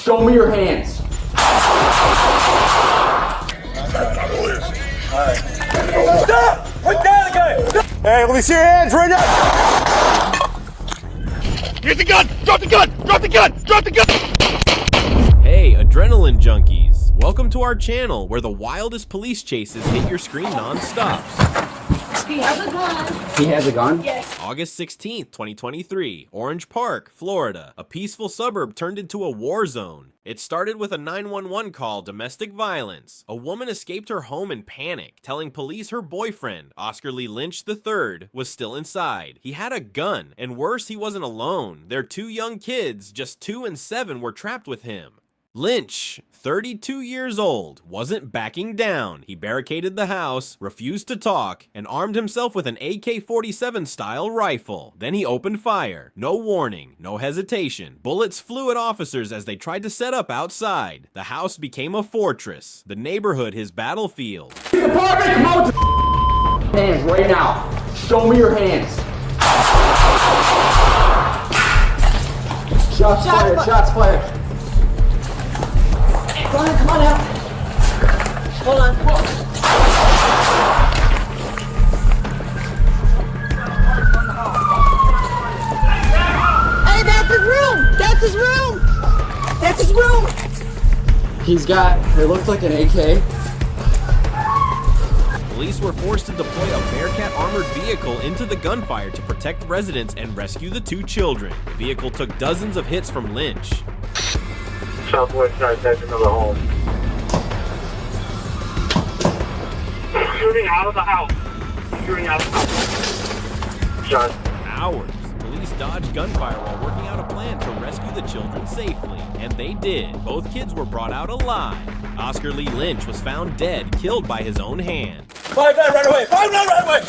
Show me your hands. Stop! Put down the gun! Hey, let me see your hands right now! Here's the gun! Drop the gun! Drop the gun! Drop the gun! Hey, adrenaline junkies! Welcome to our channel where the wildest police chases hit your screen non-stop. He has a gun. He has a gun? Yes. August 16th, 2023, Orange Park, Florida. A peaceful suburb turned into a war zone. It started with a 911 call, domestic violence. A woman escaped her home in panic, telling police her boyfriend, Oscar Lee Lynch III, was still inside. He had a gun, and worse, he wasn't alone. Their two young kids, just 2 and 7, were trapped with him. Lynch, 32 years old, wasn't backing down. He barricaded the house, refused to talk, and armed himself with an AK-47 style rifle. Then he opened fire. No warning, no hesitation. Bullets flew at officers as they tried to set up outside. The house became a fortress. The neighborhood his battlefield. Department, come on! Hands right now. Show me your hands. Shots fired, shots fired. Come on out. Hold on. Hey, that's his room. That's his room. That's his room. He's got, it looks like an AK. Police were forced to deploy a Bearcat armored vehicle into the gunfire to protect residents and rescue the 2 children. The vehicle took dozens of hits from Lynch. Southwest side, that's another home. Shooting out of the house. Shooting out of the house. Shot. Hours. Police dodged gunfire while working out a plan to rescue the children safely. And they did. Both kids were brought out alive. Oscar Lee Lynch was found dead, killed by his own hand. 5-9 right away! 5-9 right away!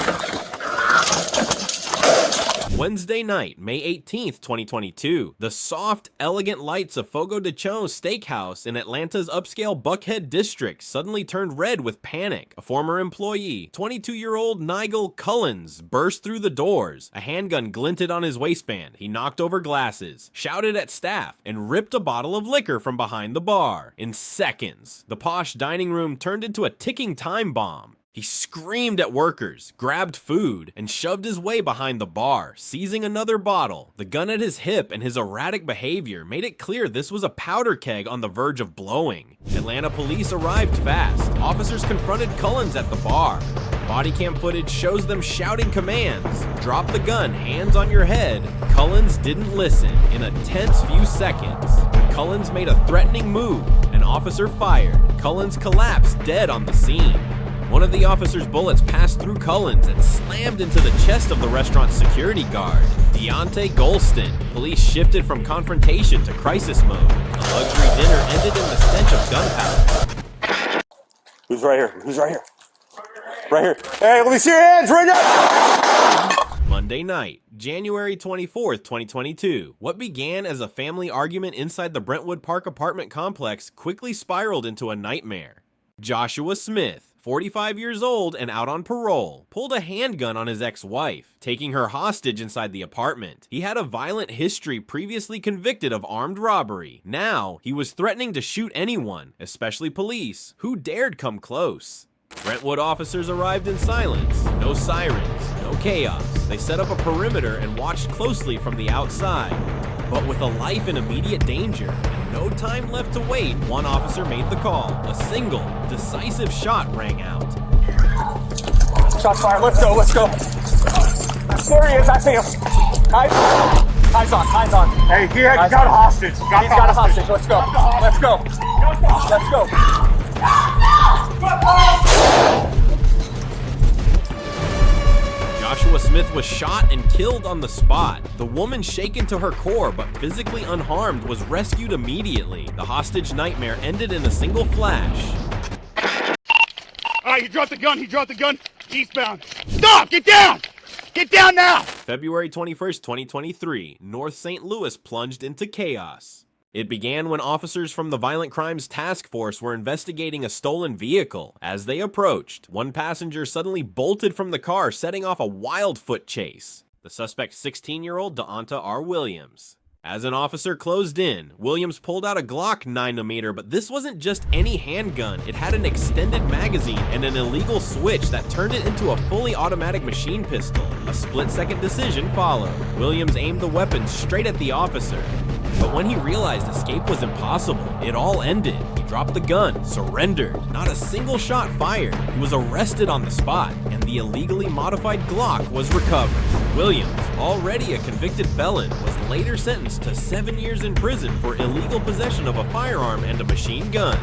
Wednesday night, May 18th, 2022, the soft, elegant lights of Fogo de Chão Steakhouse in Atlanta's upscale Buckhead district suddenly turned red with panic. A former employee, 22-year-old Nigel Cullens, burst through the doors. A handgun glinted on his waistband. He knocked over glasses, shouted at staff, and ripped a bottle of liquor from behind the bar. In seconds, the posh dining room turned into a ticking time bomb. He screamed at workers, grabbed food, and shoved his way behind the bar, seizing another bottle. The gun at his hip and his erratic behavior made it clear this was a powder keg on the verge of blowing. Atlanta police arrived fast. Officers confronted Cullens at the bar. Body cam footage shows them shouting commands. Drop the gun, hands on your head. Cullens didn't listen. In a tense few seconds, Cullens made a threatening move. An officer fired. Cullens collapsed dead on the scene. One of the officer's bullets passed through Cullens and slammed into the chest of the restaurant's security guard, Deontay Golston. Police shifted from confrontation to crisis mode. The luxury dinner ended in the stench of gunpowder. Who's right here? Who's right here? Right here. Hey, let me see your hands right now! Monday night, January 24th, 2022. What began as a family argument inside the Brentwood Park apartment complex quickly spiraled into a nightmare. Joshua Smith, 45 years old and out on parole, pulled a handgun on his ex-wife, taking her hostage inside the apartment. He had a violent history, previously convicted of armed robbery. Now, he was threatening to shoot anyone, especially police, who dared come close. Brentwood officers arrived in silence. No sirens, no chaos. They set up a perimeter and watched closely from the outside. But with a life in immediate danger and no time left to wait, one officer made the call. A single, decisive shot rang out. Shots fired, let's go, let's go. There he is, I see him. Eyes on. Hey, he got a hostage. He's got a hostage, let's go. Let's go. Let's go. Joshua Smith was shot and killed on the spot. The woman, shaken to her core but physically unharmed, was rescued immediately. The hostage nightmare ended in a single flash. All right, he dropped the gun. Eastbound. Stop! Get down! Get down now! February 21st, 2023, North St. Louis plunged into chaos. It began when officers from the Violent Crimes Task Force were investigating a stolen vehicle. As they approached, one passenger suddenly bolted from the car, setting off a wild foot chase. The suspect, 16-year-old Deonta R. Williams. As an officer closed in, Williams pulled out a Glock 9mm, but this wasn't just any handgun. It had an extended magazine and an illegal switch that turned it into a fully automatic machine pistol. A split-second decision followed. Williams aimed the weapon straight at the officer. But when he realized escape was impossible, it all ended. He dropped the gun, surrendered. Not a single shot fired. He was arrested on the spot, and the illegally modified Glock was recovered. Williams, already a convicted felon, was later sentenced to 7 years in prison for illegal possession of a firearm and a machine gun.